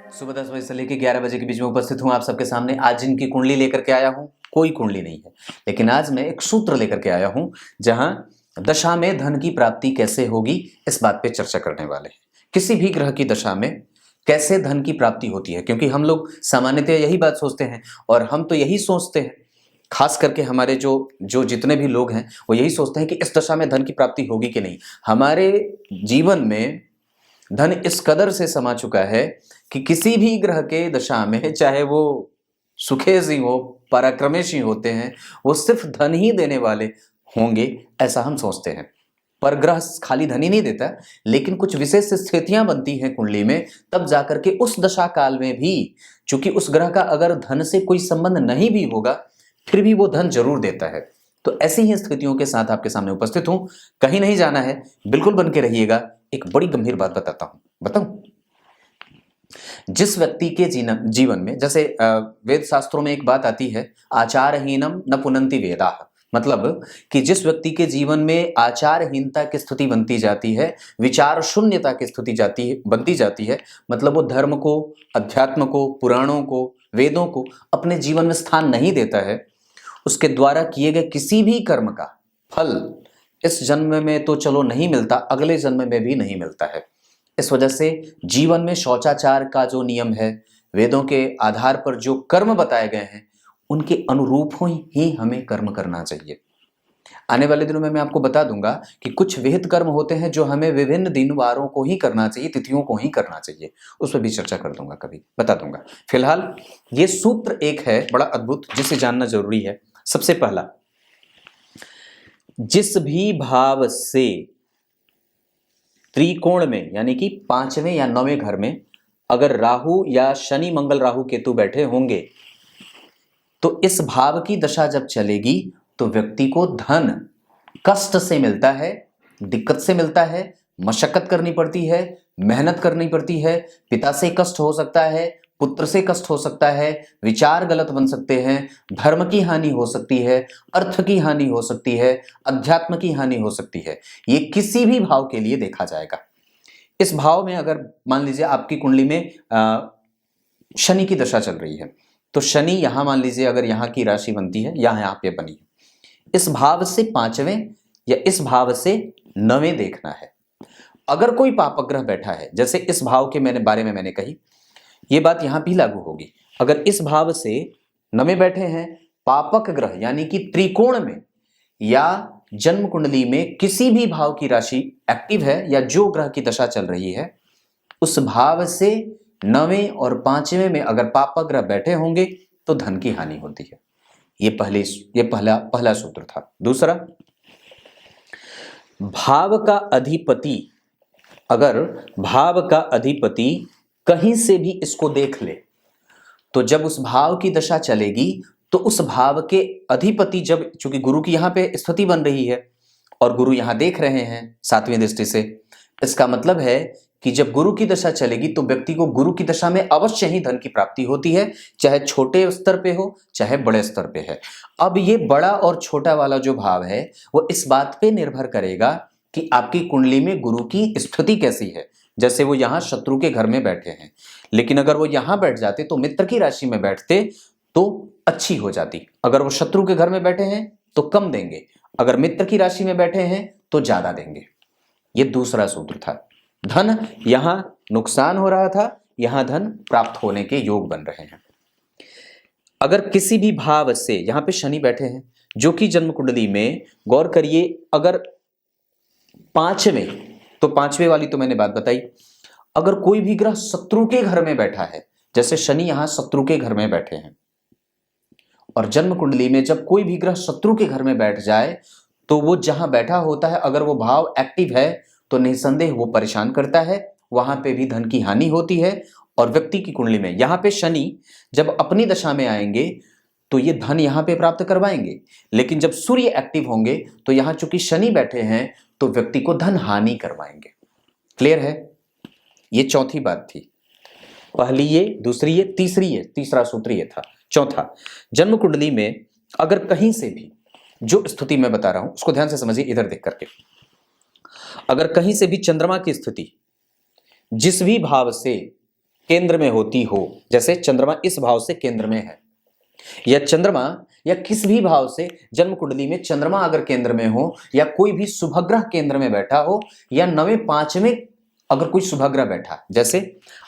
सुबह 10 बजे से लेकर 11 बजे के बीच में उपस्थित हूं आप सबके सामने। आज जिनकी कुंडली लेकर के आया हूं, कोई कुंडली नहीं है, लेकिन आज मैं एक सूत्र लेकर के आया हूं जहां दशा में धन की प्राप्ति कैसे होगी इस बात पे चर्चा करने वाले हैं। किसी भी ग्रह की दशा में कैसे धन की प्राप्ति होती है, क्योंकि हम लोग सामान्यतः यही बात सोचते हैं और हम तो यही सोचते हैं, खास करके हमारे जो जो जितने भी लोग हैं वो यही सोचते हैं कि इस दशा में धन की प्राप्ति होगी कि नहीं। हमारे जीवन में धन इस कदर से समा चुका है कि किसी भी ग्रह के दशा में, चाहे वो सुखेशी हो, पराक्रमेशी होते हैं, वो सिर्फ धन ही देने वाले होंगे ऐसा हम सोचते हैं। पर ग्रह खाली धन ही नहीं देता, लेकिन कुछ विशेष स्थितियां बनती हैं कुंडली में, तब जाकर के उस दशा काल में भी, चूंकि उस ग्रह का अगर धन से कोई संबंध नहीं भी होगा फिर भी वो धन जरूर देता है। तो ऐसी ही स्थितियों के साथ आपके सामने उपस्थित हूं। कहीं नहीं जाना है, बिल्कुल बन के रहिएगा। एक बड़ी गंभीर बात बताता हूं, बताऊं? जिस व्यक्ति के जीवन में, जैसे वेद शास्त्रों में एक बात आती है, आचारहीनम न पुनन्ति वेदाः। मतलब कि जिस व्यक्ति के जीवन में आचारहीनता की स्थिति बनती जाती है, विचार शून्यता की स्थिति बनती जाती है, मतलब वो धर्म को, अध्यात्म को, पुराणों को, वेदों को अपने जीवन में स्थान नहीं देता है, उसके द्वारा किए गए किसी भी कर्म का फल इस जन्म में तो चलो नहीं मिलता, अगले जन्म में भी नहीं मिलता है। इस वजह से जीवन में शौचाचार का जो नियम है, वेदों के आधार पर जो कर्म बताए गए हैं, उनके अनुरूप ही हमें कर्म करना चाहिए। आने वाले दिनों में मैं आपको बता दूंगा कि कुछ विहित कर्म होते हैं जो हमें विभिन्न दिन वारों को ही करना चाहिए, तिथियों को ही करना चाहिए। उस पर भी चर्चा कर दूंगा, कभी बता दूंगा। फिलहाल ये सूत्र एक है बड़ा अद्भुत, जिसे जानना जरूरी है। सबसे पहला, जिस भी भाव से त्रिकोण में, यानी कि 5वें या 9वें घर में अगर राहु या शनि, मंगल, राहु, केतु बैठे होंगे, तो इस भाव की दशा जब चलेगी तो व्यक्ति को धन कष्ट से मिलता है, दिक्कत से मिलता है, मशक्कत करनी पड़ती है, मेहनत करनी पड़ती है। पिता से कष्ट हो सकता है, पुत्र से कष्ट हो सकता है, विचार गलत बन सकते हैं, धर्म की हानि हो सकती है, अर्थ की हानि हो सकती है, अध्यात्म की हानि हो सकती है। ये किसी भी भाव के लिए देखा जाएगा। इस भाव में अगर मान लीजिए आपकी कुंडली में शनि की दशा चल रही है, तो शनि यहां मान लीजिए अगर यहां की राशि बनती है, यहां पे बनी है, इस भाव से 5वें या इस भाव से 9वें देखना है। अगर कोई पापक ग्रह बैठा है, जैसे इस भाव के बारे में मैंने कही, ये बात यहां भी लागू होगी। अगर इस भाव से 9वें बैठे हैं पापक ग्रह, यानी कि त्रिकोण में या जन्म कुंडली में किसी भी भाव की राशि एक्टिव है या जो ग्रह की दशा चल रही है, उस भाव से 9वें और 5वें में अगर पापक ग्रह बैठे होंगे तो धन की हानि होती है। ये पहला सूत्र था। दूसरा, भाव का अधिपति, अगर भाव का अधिपति कहीं से भी इसको देख ले, तो जब उस भाव की दशा चलेगी तो उस भाव के अधिपति, जब चूंकि गुरु की यहां पे स्थिति बन रही है और गुरु यहां देख रहे हैं 7वीं दृष्टि से, इसका मतलब है कि जब गुरु की दशा चलेगी तो व्यक्ति को गुरु की दशा में अवश्य ही धन की प्राप्ति होती है, चाहे छोटे स्तर पे हो चाहे बड़े स्तर पे है। अब ये बड़ा और छोटा वाला जो भाव है वो इस बात पे निर्भर करेगा कि आपकी कुंडली में गुरु की स्थिति कैसी है। जैसे वो यहाँ शत्रु के घर में बैठे हैं, लेकिन अगर वो यहाँ बैठ जाते तो मित्र की राशि में बैठते तो अच्छी हो जाती। अगर वो शत्रु के घर में बैठे हैं तो कम देंगे, अगर मित्र की राशि में बैठे हैं तो ज्यादा देंगे। ये दूसरा सूत्र था। धन यहां नुकसान हो रहा था, यहां धन प्राप्त होने के योग बन रहे हैं। अगर किसी भी भाव से, यहां पे शनि बैठे हैं जो कि जन्म कुंडली में, गौर करिए, अगर 5वें, तो 5वें वाली तो मैंने बात बताई, अगर कोई भी ग्रह शत्रु के घर में बैठा है, जैसे शनि यहां शत्रु के घर में बैठे हैं, और जन्म कुंडली में जब कोई भी ग्रह शत्रु के घर में बैठ जाए तो वो जहां बैठा होता है, अगर वो भाव एक्टिव है तो निसंदेह वो परेशान करता है, वहां पे भी धन की हानि होती है। और व्यक्ति की कुंडली में यहां पे शनि जब अपनी दशा में आएंगे तो ये धन यहां पे प्राप्त करवाएंगे, लेकिन जब सूर्य एक्टिव होंगे तो यहां चूंकि शनि बैठे हैं तो व्यक्ति को धन हानि करवाएंगे। क्लियर है? ये चौथी बात थी। पहली ये, दूसरी ये, तीसरी ये, तीसरा सूत्र ये था। चौथा, जन्म कुंडली में अगर कहीं से भी, जो स्थिति मैं बता रहा हूं उसको ध्यान से समझिए इधर देख करके, अगर कहीं से भी चंद्रमा की स्थिति जिस भी भाव से केंद्र में होती हो, जैसे चंद्रमा इस भाव से केंद्र में है, या चंद्रमा या किस भी भाव से जन्म कुंडली में चंद्रमा अगर केंद्र में हो, या कोई भी शुभग्रह केंद्र में बैठा हो, या नवें पांचवें अगर कोई शुभग्रह बैठा, जैसे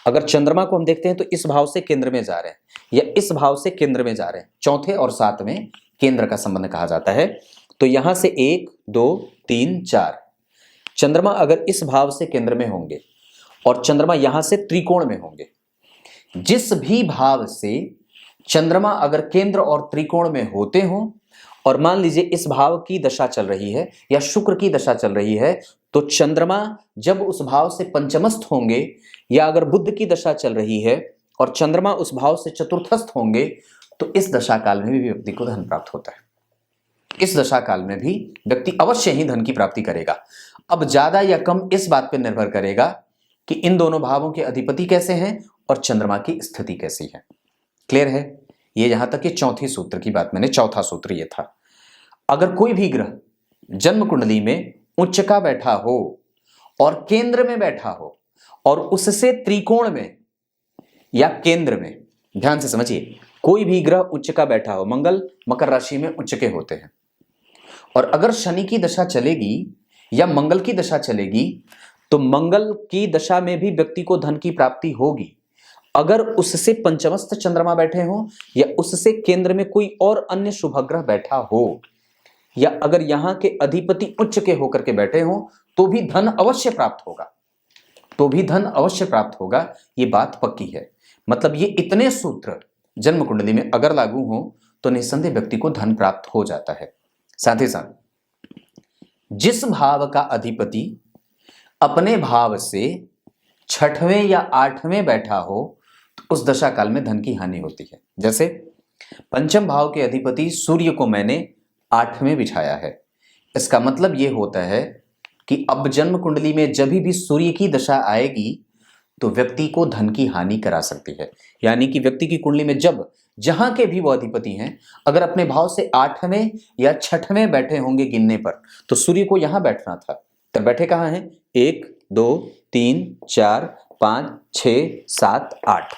अगर चंद्रमा को हम देखते हैं तो इस भाव से केंद्र में जा रहे हैं या इस भाव से केंद्र में जा रहे हैं, चौथे और सातवें केंद्र का संबंध कहा जाता है। तो यहां से 1 2 3 4 चंद्रमा अगर इस भाव से केंद्र में होंगे और चंद्रमा यहां से त्रिकोण में होंगे, जिस भी भाव से चंद्रमा अगर केंद्र और त्रिकोण में होते हों, और मान लीजिए इस भाव की दशा चल रही है या शुक्र की दशा चल रही है, तो चंद्रमा जब उस भाव से पंचमस्थ होंगे, या अगर बुध की दशा चल रही है और चंद्रमा उस भाव से चतुर्थस्थ होंगे, तो इस दशा काल में भी व्यक्ति को धन प्राप्त होता है। इस दशा काल में भी व्यक्ति अवश्य ही धन की प्राप्ति करेगा। अब ज्यादा या कम इस बात पर निर्भर करेगा कि इन दोनों भावों के अधिपति कैसे हैं और चंद्रमा की स्थिति कैसी है। क्लियर है? ये यहां तक कि चौथी सूत्र की बात, मैंने चौथा सूत्र ये था, अगर कोई भी ग्रह जन्म कुंडली में उच्च का बैठा हो और केंद्र में बैठा हो और उससे त्रिकोण में या केंद्र में, ध्यान से समझिए, कोई भी ग्रह उच्च का बैठा हो, मंगल मकर राशि में उच्च के होते हैं, और अगर शनि की दशा चलेगी या मंगल की दशा चलेगी, तो मंगल की दशा में भी व्यक्ति को धन की प्राप्ति होगी। अगर उससे पंचमस्थ चंद्रमा बैठे हो या उससे केंद्र में कोई और अन्य शुभग्रह बैठा हो, या अगर यहां के अधिपति उच्च के होकर के बैठे हो, तो भी धन अवश्य प्राप्त होगा, तो भी धन अवश्य प्राप्त होगा। ये बात पक्की है। मतलब ये इतने सूत्र जन्म कुंडली में अगर लागू हो तो निस्संदेह व्यक्ति को धन प्राप्त हो जाता है। साथ ही साथ जिस भाव का अधिपति अपने भाव से छठवें या आठवें बैठा हो, तो उस दशा काल में धन की हानि होती है। जैसे पंचम भाव के अधिपति सूर्य को मैंने आठवें बिठाया है, इसका मतलब यह होता है कि अब जन्म कुंडली में जब भी सूर्य की दशा आएगी तो व्यक्ति को धन की हानि करा सकती है। यानी कि व्यक्ति की कुंडली में जब जहां के भी वो अधिपति हैं, अगर अपने भाव से आठवें या छठवें बैठे होंगे गिनने पर, तो सूर्य को यहां बैठना था, तो बैठे कहां हैं? 1 2 3 4 5 6 7 8।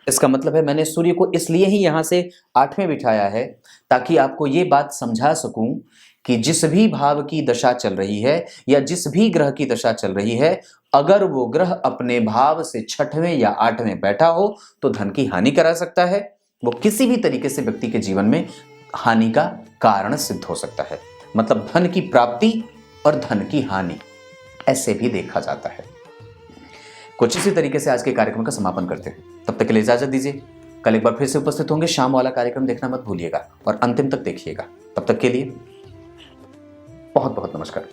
इसका मतलब है मैंने सूर्य को इसलिए ही यहां से आठवें बिठाया है ताकि आपको ये बात समझा सकूं कि जिस भी भाव की दशा चल रही है या जिस भी ग्रह की दशा चल रही है, अगर वो ग्रह अपने भाव से छठवें या आठवें बैठा हो तो धन की हानि करा सकता है। वो किसी भी तरीके से व्यक्ति के जीवन में हानि का कारण सिद्ध हो सकता है। मतलब धन की प्राप्ति और धन की हानि ऐसे भी देखा जाता है। कुछ इसी तरीके से आज के कार्यक्रम का समापन करते हैं। तब तक के लिए इजाजत दीजिए। कल एक बार फिर से उपस्थित होंगे। शाम वाला कार्यक्रम देखना मत भूलिएगा और अंतिम तक देखिएगा। तब तक के लिए बहुत बहुत नमस्कार।